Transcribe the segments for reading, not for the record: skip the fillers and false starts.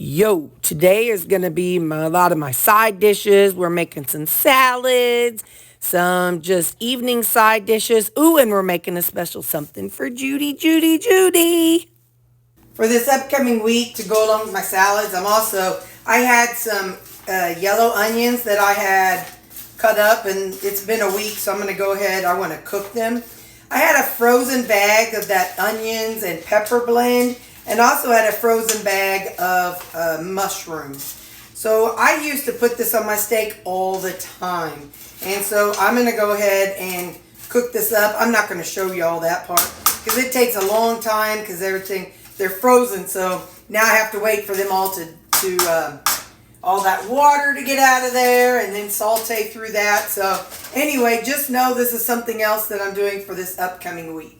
Yo, today is going to be a lot of my side dishes. We're making some salads, some just evening side dishes. Ooh, and we're making a special something for Judy. For this upcoming week to go along with my salads, I had some yellow onions that I had cut up, and it's been a week, so I'm going to go ahead. I want to cook them. I had a frozen bag of that onions and pepper blend, and also had a frozen bag of mushrooms. So I used to put this on my steak all the time. And so I'm going to go ahead and cook this up. I'm not going to show you all that part because it takes a long time because they're frozen. So now I have to wait for them all to all that water to get out of there and then saute through that. So anyway, just know this is something else that I'm doing for this upcoming week.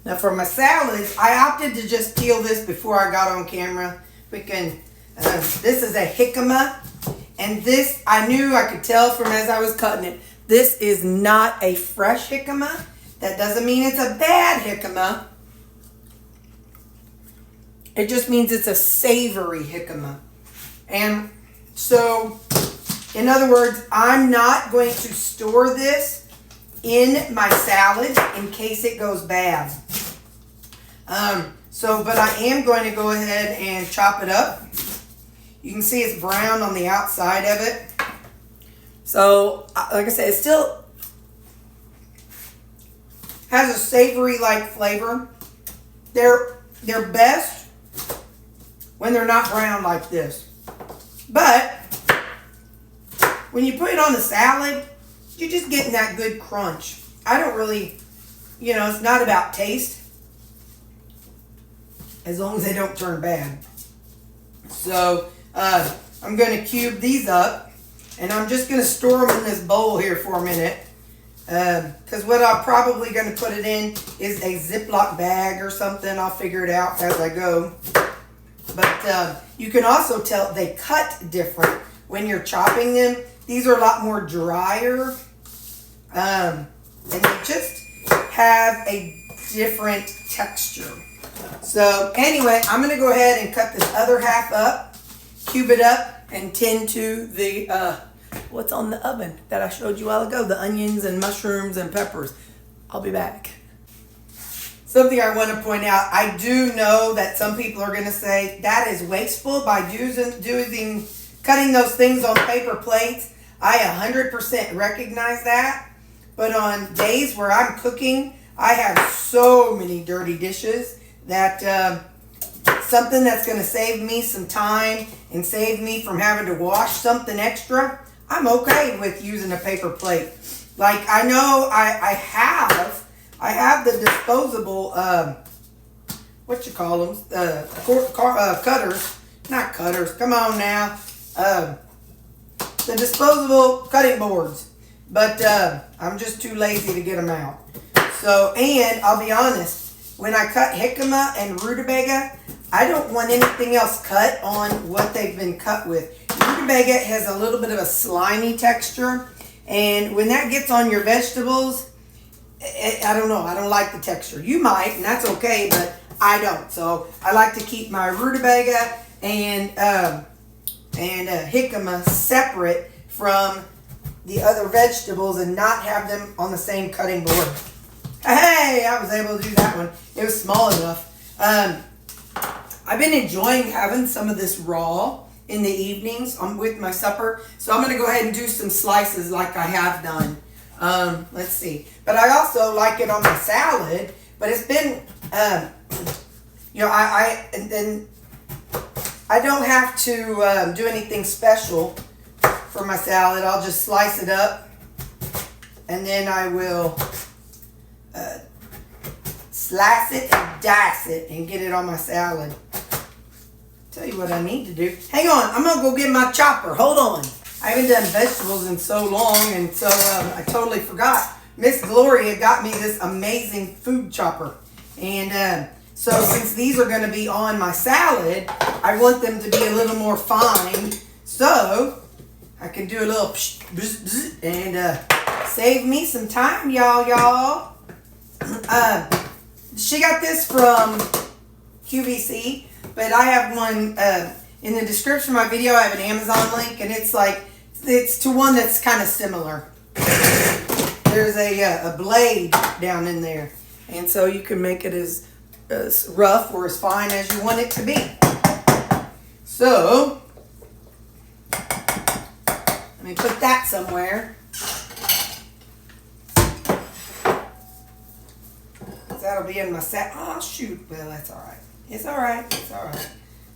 Now for my salads, I opted to just peel this before I got on camera. This is a jicama, and this, I knew I could tell from as I was cutting it, this is not a fresh jicama. That doesn't mean it's a bad jicama. It just means it's a savory jicama. And so, in other words, I'm not going to store this in my salad in case it goes bad. But I am going to go ahead and chop it up. You can see it's brown on the outside of it. So, like I said, it still has a savory-like flavor. They're best when they're not brown like this. But when you put it on the salad, you're just getting that good crunch. I don't really, it's not about taste. As long as they don't turn bad. So, I'm going to cube these up. And I'm just going to store them in this bowl here for a minute. Because what I'm probably going to put it in is a Ziploc bag or something. I'll figure it out as I go. But you can also tell they cut different when you're chopping them. These are a lot more drier. And they just have a different texture. So anyway, I'm going to go ahead and cut this other half up, cube it up, and tend to the what's on the oven that I showed you a while ago, the onions and mushrooms and peppers. I'll be back. Something I want to point out, I do know that some people are going to say that is wasteful by cutting those things on paper plates. I 100% recognize that. But on days where I'm cooking, I have so many dirty dishes that something that's going to save me some time and save me from having to wash something extra, I'm okay with using a paper plate. Like I know I have the disposable cutters, not cutters. Come on now, the disposable cutting boards, but I'm just too lazy to get them out. So, and I'll be honest. When I cut jicama and rutabaga, I don't want anything else cut on what they've been cut with. Rutabaga has a little bit of a slimy texture, and when that gets on your vegetables, I don't know. I don't like the texture. You might, and that's okay, but I don't. So I like to keep my rutabaga and jicama separate from the other vegetables and not have them on the same cutting board. Hey, I was able to do that one. It was small enough. I've been enjoying having some of this raw in the evenings with my supper. So I'm going to go ahead and do some slices like I have done. Let's see. But I also like it on my salad. But it's been, I don't have to do anything special for my salad. I'll just slice it up. And then I will slice it and dice it and get it on my salad. Tell you what I need to do. Hang on, I'm gonna go get my chopper. Hold on. I haven't done vegetables in so long, and so I totally forgot. Miss Gloria got me this amazing food chopper. And so since these are gonna be on my salad, I want them to be a little more fine. So I can do a little psh, bzz, bzz, and save me some time, y'all. She got this from QVC, but I have one in the description of my video, I have an Amazon link, and it's to one that's kind of similar. There's a blade down in there, and so you can make it as rough or as fine as you want it to be. So let me put that somewhere. That'll be in my sack. Oh shoot! Well, that's all right. It's all right. It's all right.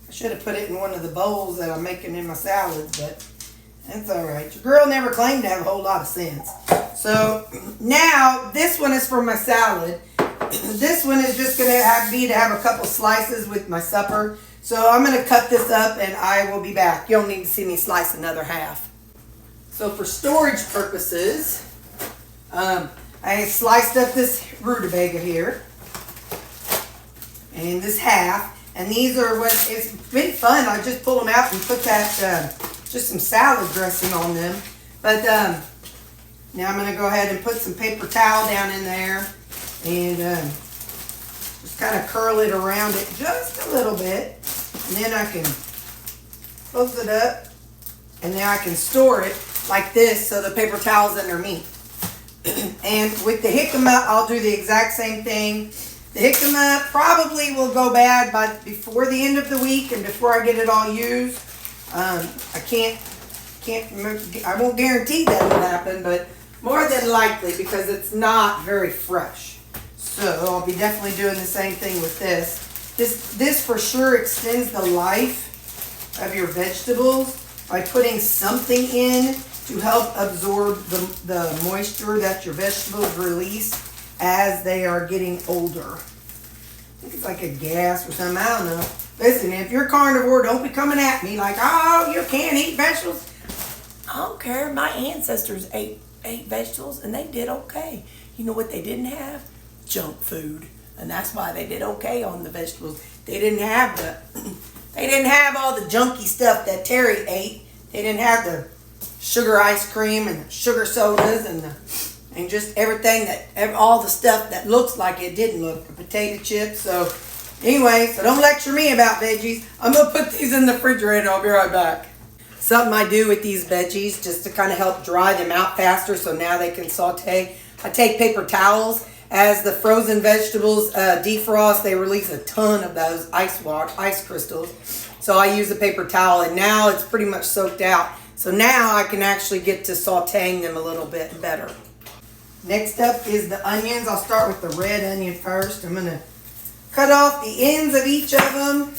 I should have put it in one of the bowls that I'm making in my salads, but that's all right. Your girl never claimed to have a whole lot of sense. So now this one is for my salad. This one is just going to have a couple slices with my supper. So I'm going to cut this up and I will be back. You don't need to see me slice another half. So for storage purposes, I sliced up this rutabaga here. And this half. And these are it's been fun. I just pull them out and put that, just some salad dressing on them. But now I'm going to go ahead and put some paper towel down in there. And just kind of curl it around it just a little bit. And then I can close it up. And now I can store it like this so the paper towel's underneath. And with the jicama, I'll do the exact same thing. The jicama probably will go bad before the end of the week and before I get it all used. I won't guarantee that will happen, but more than likely because it's not very fresh. So I'll be definitely doing the same thing with this. This for sure extends the life of your vegetables by putting something in to help absorb the moisture that your vegetables release as they are getting older. I think it's like a gas or something, I don't know. Listen, if you're carnivore, don't be coming at me like, oh, you can't eat vegetables. I don't care. My ancestors ate vegetables and they did okay. You know what they didn't have? Junk food. And that's why they did okay on the vegetables. They didn't have all the junky stuff that Terri ate. They didn't have the sugar ice cream and the sugar sodas and just everything all the stuff that looks like it didn't look. The potato chips. So anyway, so don't lecture me about veggies. I'm going to put these in the refrigerator. I'll be right back. Something I do with these veggies just to kind of help dry them out faster so now they can saute. I take paper towels. As the frozen vegetables defrost, they release a ton of those ice crystals. So I use a paper towel and now it's pretty much soaked out. So now I can actually get to sauteing them a little bit better. Next up is the onions. I'll start with the red onion first. I'm going to cut off the ends of each of them.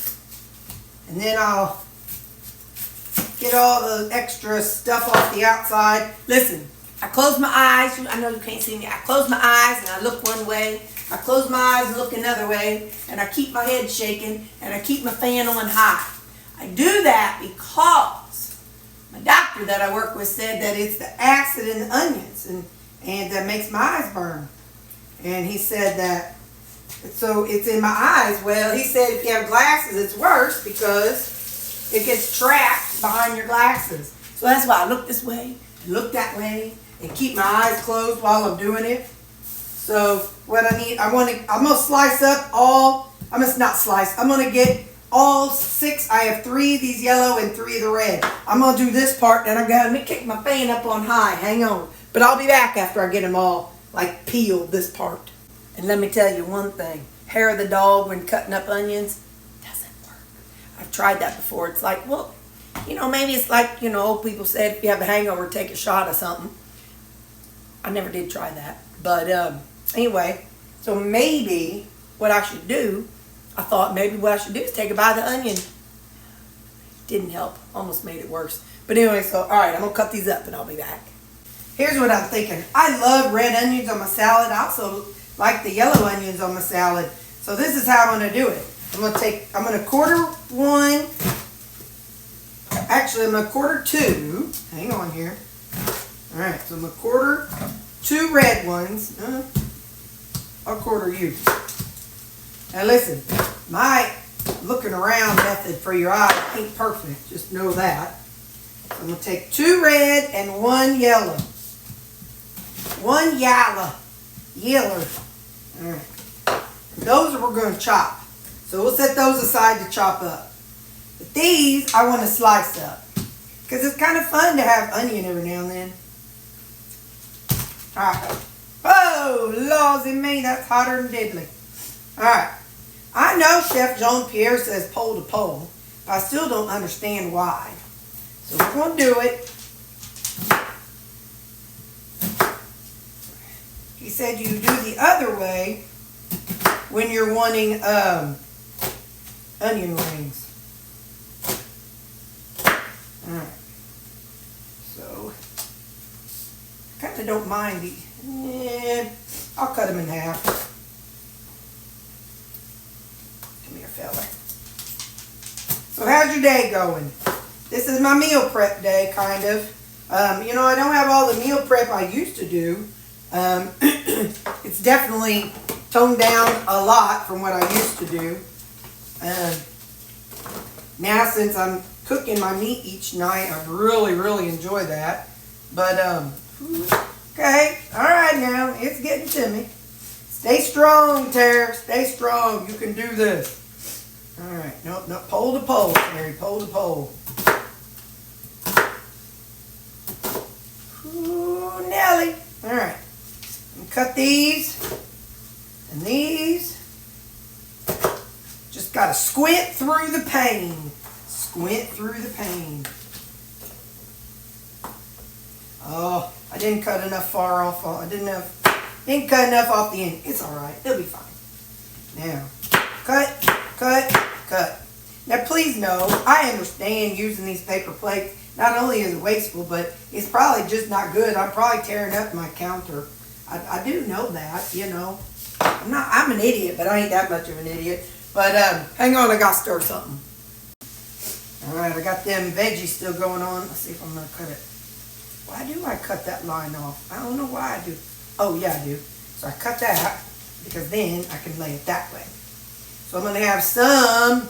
And then I'll get all the extra stuff off the outside. Listen, I close my eyes. I know you can't see me. I close my eyes and I look one way. I close my eyes and look another way. And I keep my head shaking and I keep my fan on high. I do that because my doctor that I work with said that it's the acid in the onions and that makes my eyes burn. And he said that, so it's in my eyes. Well, he said if you have glasses, it's worse because it gets trapped behind your glasses. So that's why I look this way and look that way and keep my eyes closed while I'm doing it. So what I need, I'm gonna slice up I'm gonna get all 6. I have 3 of these yellow and 3 of the red. I'm gonna do this part and let me kick my fan up on high. Hang on. But I'll be back after I get them all like peeled, this part. And let me tell you one thing. Hair of the dog when cutting up onions doesn't work. I've tried that before. It's like, well, maybe it's like, old people said if you have a hangover, take a shot of something. I never did try that. But anyway, so maybe what I should do, I thought maybe what I should do is take a bite of the onion. Didn't help. Almost made it worse. But anyway, so all right, I'm going to cut these up and I'll be back. Here's what I'm thinking. I love red onions on my salad. I also like the yellow onions on my salad. So this is how I'm going to do it. I'm going to quarter 1. Actually, I'm going to quarter 2. Hang on here. All right, so I'm going to quarter 2 red ones. I'll quarter you. Now listen, my looking around method for your eye ain't perfect. Just know that. So I'm going to take 2 red and 1 yellow. 1 yellow. All right. Those we're going to chop. So we'll set those aside to chop up. But these I want to slice up because it's kind of fun to have onion every now and then. Alright. Oh, lawsy me, that's hotter than diddly. Alright. I know Chef Jean-Pierre says pole to pole, but I still don't understand why. So we're going to do it. He said you do the other way when you're wanting onion rings. Alright. So, I kind of don't mind the... I'll cut them in half. Come here, fella. So how's your day going? This is my meal prep day, kind of. You know, I don't have all the meal prep I used to do. It's definitely toned down a lot from what I used to do. Now since I'm cooking my meat each night, I really enjoy that. But, okay, alright now, it's getting to me. Stay strong, Terri, stay strong, you can do this. Alright, nope, pole to pole, Terri, pole to pole. Ooh, Nelly. Alright, cut these and these. Just gotta squint through the pain. Squint through the pain. Oh, I didn't cut enough far off. I didn't cut enough off the end. It's alright. It'll be fine. Now, cut. Now, please know, I understand using these paper plates. Not only is it wasteful, but it's probably just not good. I'm probably tearing up my counter. I do know that, you know. I'm an idiot, but I ain't that much of an idiot. But, hang on, I gotta stir something. Alright, I got them veggies still going on. Let's see if I'm gonna cut it. Why do I cut that line off? I don't know why I do. Oh, yeah, I do. So I cut that because then I can lay it that way. So I'm going to have some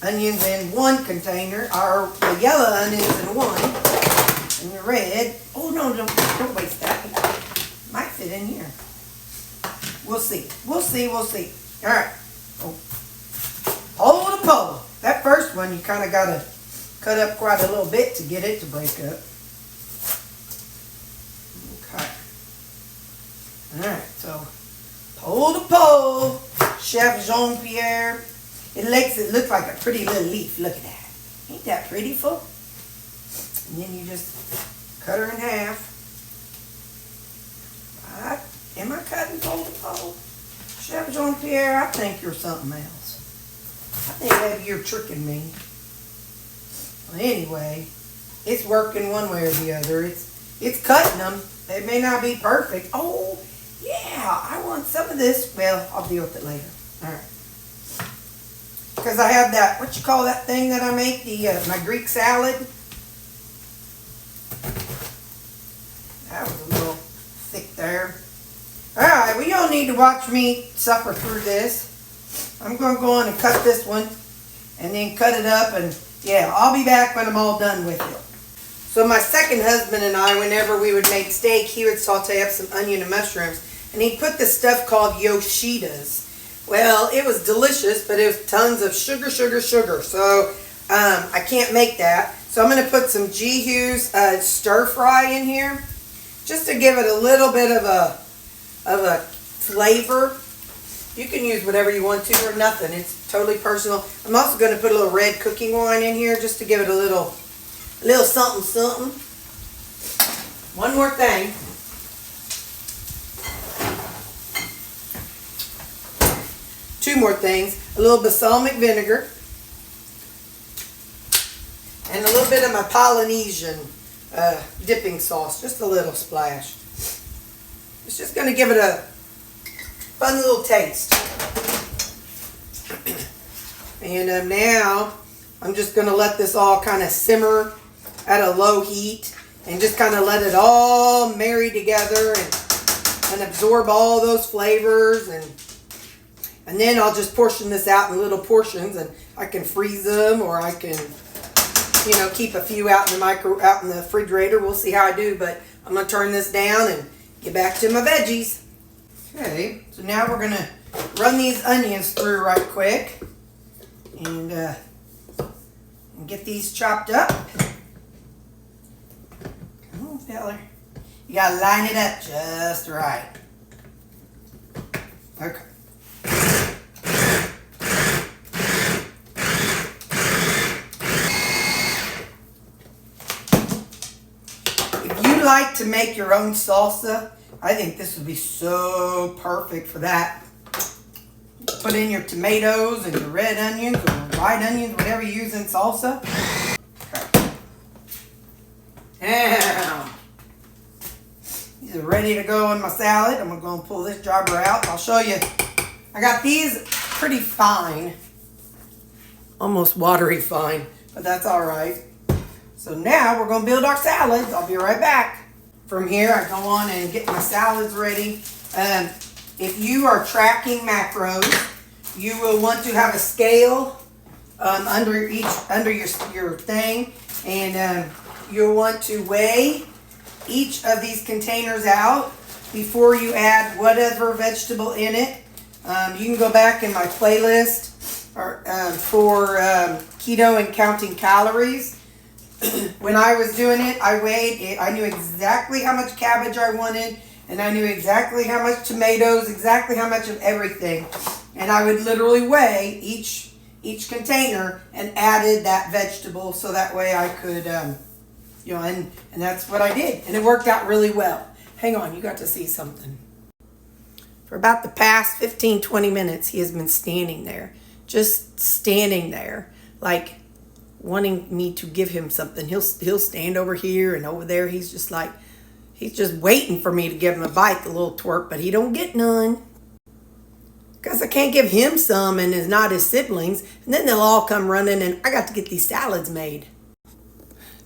onions in one container, or the yellow onions in one, and the red. Oh, no, don't waste that. It might fit in here. We'll see. We'll see. All right. Oh. Pole to pole. That first one, you kind of got to cut up quite a little bit to get it to break up. Alright, so pole to pole, Chef Jean-Pierre. It makes it look like a pretty little leaf. Look at that. Ain't that prettyful? And then you just cut her in half. Am I cutting pole to pole? Chef Jean-Pierre, I think you're something else. I think maybe you're tricking me. Well, anyway, it's working one way or the other. It's cutting them. They may not be perfect. Oh, yeah, I want some of this. Well, I'll deal with it later. All right. Because I have that, what you call that thing that I make? My Greek salad. That was a little thick there. All right, well, you don't need to watch me suffer through this. I'm going to go on and cut this one and then cut it up. And, yeah, I'll be back when I'm all done with it. So my second husband and I, whenever we would make steak, he would saute up some onion and mushrooms. And he'd put this stuff called Yoshidas. Well, it was delicious, but it was tons of sugar. So I can't make that. So I'm going to put some G-Hughes stir fry in here. Just to give it a little bit of a flavor. You can use whatever you want to or nothing. It's totally personal. I'm also going to put a little red cooking wine in here just to give it a little something. One more thing. Two more things. A little balsamic vinegar. And a little bit of my Polynesian dipping sauce. Just a little splash. It's just going to give it a fun little taste. And now I'm just going to let this all kind of simmer at a low heat and just kind of let it all marry together and absorb all those flavors, and then I'll just portion this out in little portions, and I can freeze them, or I can, you know, keep a few out in the refrigerator. We'll see how I do, but I'm going to turn this down and get back to my veggies. Okay, so now we're going to run these onions through right quick, and and get these chopped up. Come on, feller. You gotta line it up just right. Okay. If you like to make your own salsa, I think this would be so perfect for that. Put in your tomatoes and your red onions or white onions, whatever you use in salsa. Now, these are ready to go in my salad. I'm going to pull this jobber out. I'll show you. I got these pretty fine. Almost watery fine, but that's all right. So now we're going to build our salads. I'll be right back. From here, I go on and get my salads ready. If you are tracking macros, you will want to have a scale under your thing, and you'll want to weigh each of these containers out before you add whatever vegetable in it. You can go back in my playlist for keto and counting calories. When I was doing it, I weighed it. I knew exactly how much cabbage I wanted, and I knew exactly how much tomatoes, exactly how much of everything. And I would literally weigh each container and added that vegetable so that way I could, and that's what I did. And it worked out really well. Hang on, you got to see something. For about the past 15, 20 minutes, he has been standing there. Just standing there. Like, wanting me to give him something. He'll stand over here and over there. He's just waiting for me to give him a bite, the little twerp, but he don't get none. Because I can't give him some and it's not his siblings. And then they'll all come running and I got to get these salads made.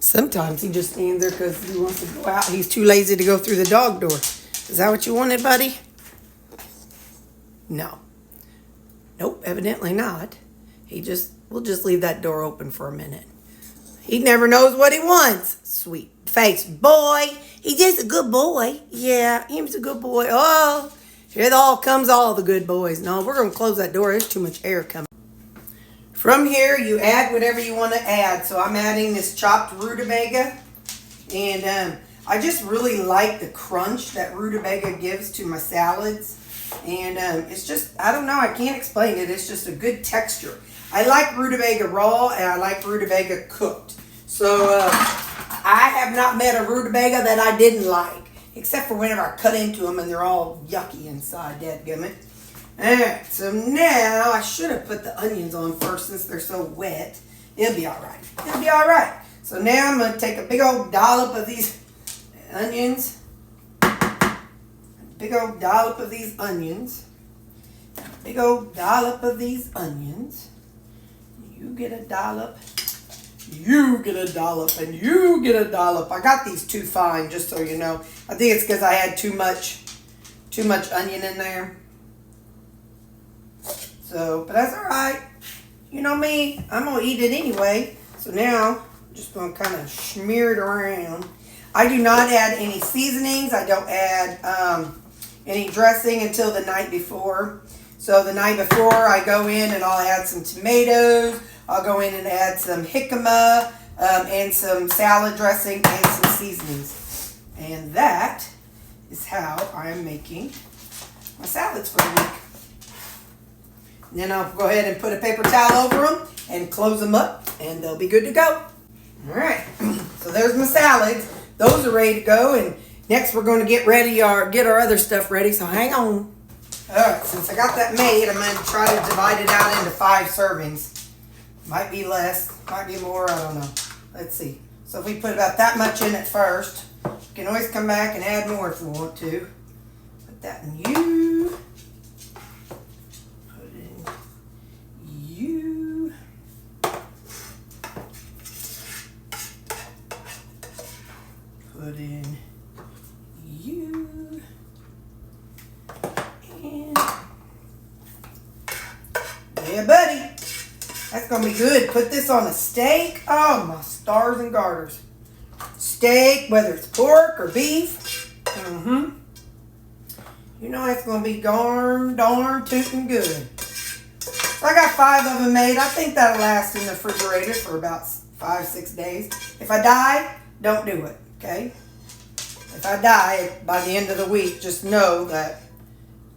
Sometimes he just stands there because he wants to go out. He's too lazy to go through the dog door. Is that what you wanted, buddy? No. Nope, evidently not. We'll just leave that door open for a minute. He never knows what he wants. Sweet face boy. He's just a good boy. Yeah, he's a good boy. Oh, here comes all the good boys. No, we're going to close that door. There's too much air coming. From here, you add whatever you want to add. So I'm adding this chopped rutabaga. And I just really like the crunch that rutabaga gives to my salads. And it's just, I don't know, I can't explain it. It's just a good texture. I like rutabaga raw and I like rutabaga cooked. So I have not met a rutabaga that I didn't like. Except for whenever I cut into them and they're all yucky inside, dadgummit. Alright, so now I should have put the onions on first since they're so wet. It'll be alright. It'll be alright. So now I'm going to take a big old dollop of these onions. Big old dollop of these onions. Big old dollop of these onions. You get a dollop. You get a dollop. And you get a dollop. I got these too fine, just so you know. I think it's because I had too much onion in there. So, but that's alright. You know me, I'm going to eat it anyway. So now, I'm just going to kind of smear it around. I do not add any seasonings. I don't add any dressing until the night before. So the night before, I go in and I'll add some tomatoes. I'll go in and add some jicama and some salad dressing and some seasonings. And that is how I'm making my salads for the week. And then I'll go ahead and put a paper towel over them and close them up and they'll be good to go. All right, so there's my salads. Those are ready to go. And next we're going to get our other stuff ready. So hang on. All right, since I got that made, I'm going to try to divide it out into 5 servings. Might be less, might be more, I don't know. Let's see. So if we put about that much in it first, you can always come back and add more if you want to. Put that in you. Put in you. Put in you. And yeah, buddy. That's going to be good. Put this on a steak. Oh, my stars and garters. Steak, whether it's pork or beef. You know it's going to be darn tootin' good. So I got 5 of them made. I think that'll last in the refrigerator for about 5, 6 days. If I die, don't do it, okay? If I die by the end of the week, just know that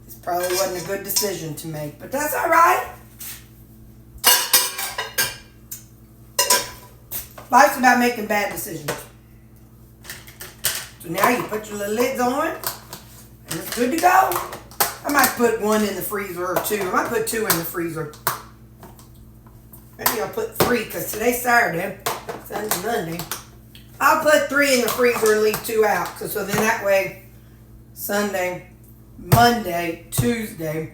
this probably wasn't a good decision to make, but that's all right. Life's about making bad decisions. So now you put your little lids on, and it's good to go. I might put 1 in the freezer or 2. I might put 2 in the freezer. Maybe I'll put 3 because today's Saturday, Sunday's Monday. I'll put 3 in the freezer and leave 2 out. So then that way, Sunday, Monday, Tuesday,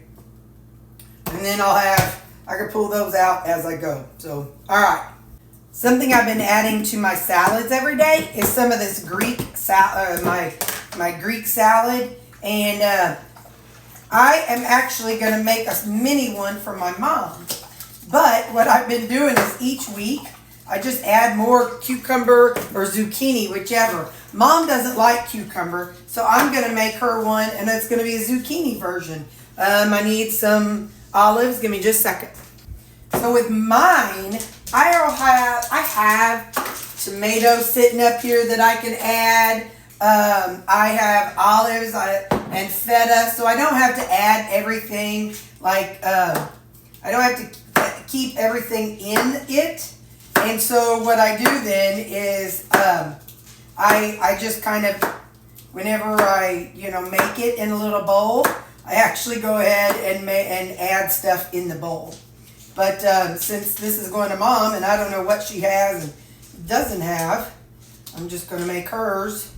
and then I can pull those out as I go. So, all right. Something I've been adding to my salads every day is some of this Greek salad, my Greek salad, and I am actually going to make a mini one for my mom. But what I've been doing is each week I just add more cucumber or zucchini, whichever. Mom doesn't like cucumber, so I'm going to make her one, and it's going to be a zucchini version. I need some olives. Give me just a second. So with mine, I have tomatoes sitting up here that I can add. I have olives and feta, so I don't have to add everything. Like I don't have to keep everything in it. And so what I do then is I just kind of, whenever I make it in a little bowl, I actually go ahead and add stuff in the bowl. But since this is going to Mom, and I don't know what she has and doesn't have, I'm just going to make hers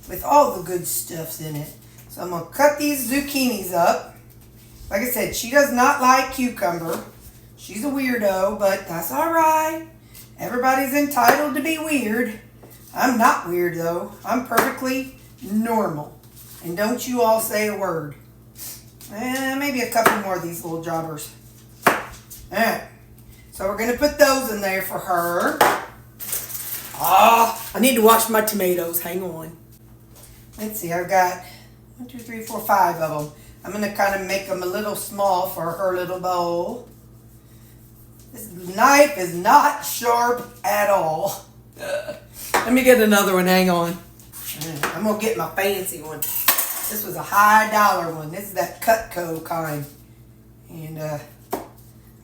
with all the good stuffs in it. So I'm going to cut these zucchinis up. Like I said, she does not like cucumber. She's a weirdo, but that's all right. Everybody's entitled to be weird. I'm not weird, though. I'm perfectly normal. And don't you all say a word. Maybe a couple more of these little jobbers. Alright, so we're going to put those in there for her. I need to wash my tomatoes. Hang on. Let's see, I've got 1, 2, 3, 4, 5 of them. I'm going to kind of make them a little small for her little bowl. This knife is not sharp at all. Let me get another one. Hang on. I'm going to get my fancy one. This was a $high one. This is that Cutco kind. And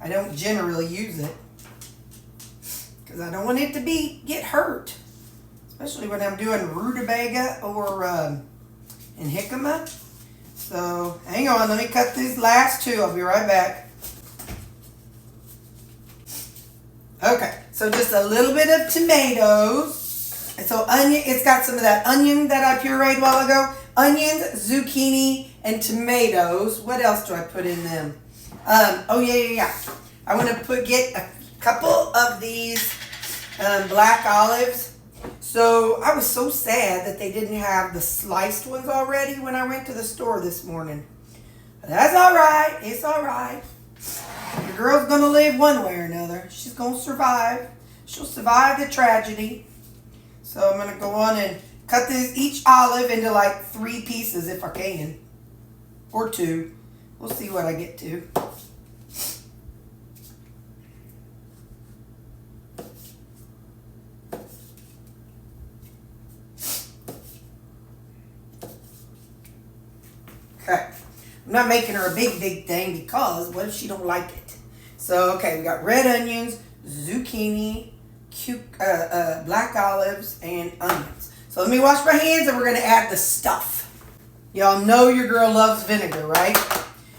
I don't generally use it because I don't want it to get hurt, especially when I'm doing rutabaga or in jicama. So hang on, let me cut these last 2. I'll be right back. Okay, so just a little bit of tomatoes. And so onion, it's got some of that onion that I pureed a while ago. Onions, zucchini, and tomatoes. What else do I put in them? Oh yeah. I want to get a couple of these black olives. So I was so sad that they didn't have the sliced ones already when I went to the store this morning. But that's all right. It's all right. Your girl's going to live one way or another. She's going to survive. She'll survive the tragedy. So I'm going to go on and cut each olive into like 3 pieces if I can. Or 2. We'll see what I get to. Okay. I'm not making her a big thing because what if she don't like it? So, okay, we got red onions, zucchini, black olives, and onions. So let me wash my hands and we're going to add the stuff. Y'all know your girl loves vinegar, right?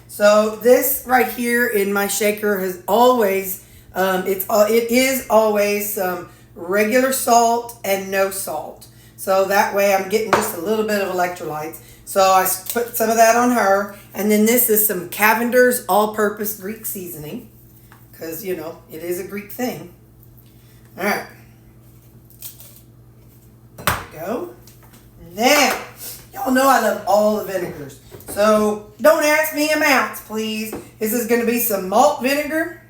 So this right here in my shaker has always, it is always some regular salt and no salt. So that way I'm getting just a little bit of electrolytes. So I put some of that on her. And then this is some Cavender's all-purpose Greek seasoning. Because, it is a Greek thing. All right. There we go. Now, y'all know I love all the vinegars. So don't ask me amounts, please. This is going to be some malt vinegar.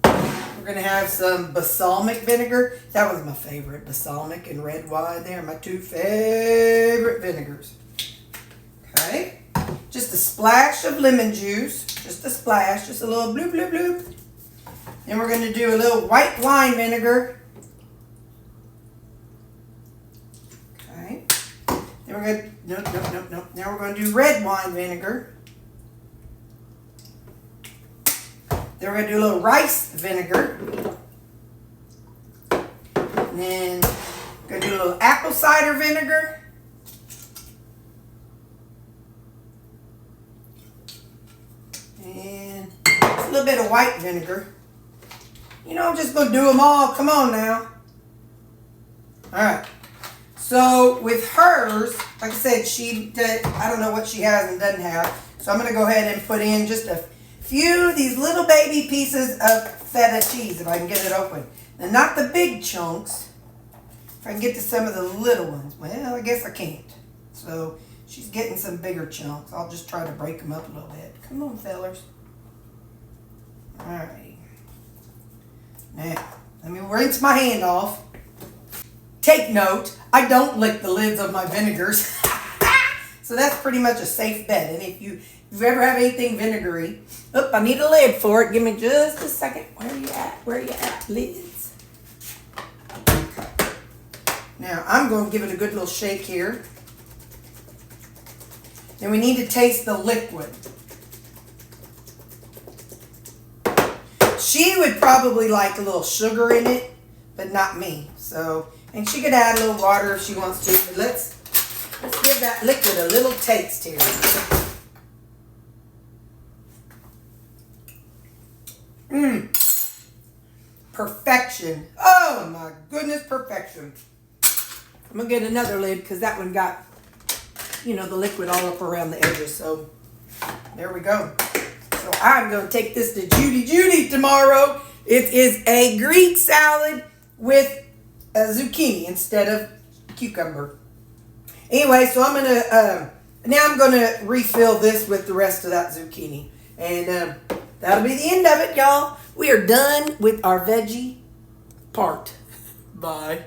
We're going to have some balsamic vinegar. That was my favorite. Balsamic and red wine. They are my 2 favorite vinegars. Okay. Just a splash of lemon juice. Just a splash. Just a little bloop, bloop, bloop. Then we're going to do a little white wine vinegar. Okay. Then we're going to, nope. Now we're going to do red wine vinegar. Then we're going to do a little rice vinegar. And then we're going to do a little apple cider vinegar. And a little bit of white vinegar. You know, I'm just going to do them all. Come on now. All right. So with hers, like I said, I don't know what she has and doesn't have. So I'm going to go ahead and put in just a few of these little baby pieces of feta cheese, if I can get it open. Now, not the big chunks. If I can get to some of the little ones. Well, I guess I can't. So she's getting some bigger chunks. I'll just try to break them up a little bit. Come on, fellers. All right. Now, let me rinse my hand off. Take note, I don't lick the lids of my vinegars. So that's pretty much a safe bet. And if you ever have anything vinegary, I need a lid for it. Give me just a second. Where are you at? Where are you at? Lids. Now, I'm going to give it a good little shake here. And we need to taste the liquid. She would probably like a little sugar in it, but not me. So, and she could add a little water if she wants to. But let's give that liquid a little taste here. Perfection. Oh my goodness, perfection. I'm going to get another lid because that one got, the liquid all up around the edges. So, there we go. So I'm going to take this to Judy tomorrow. It is a Greek salad with a zucchini instead of cucumber. Anyway, so I'm going to refill this with the rest of that zucchini. And that'll be the end of it, y'all. We are done with our veggie part. Bye.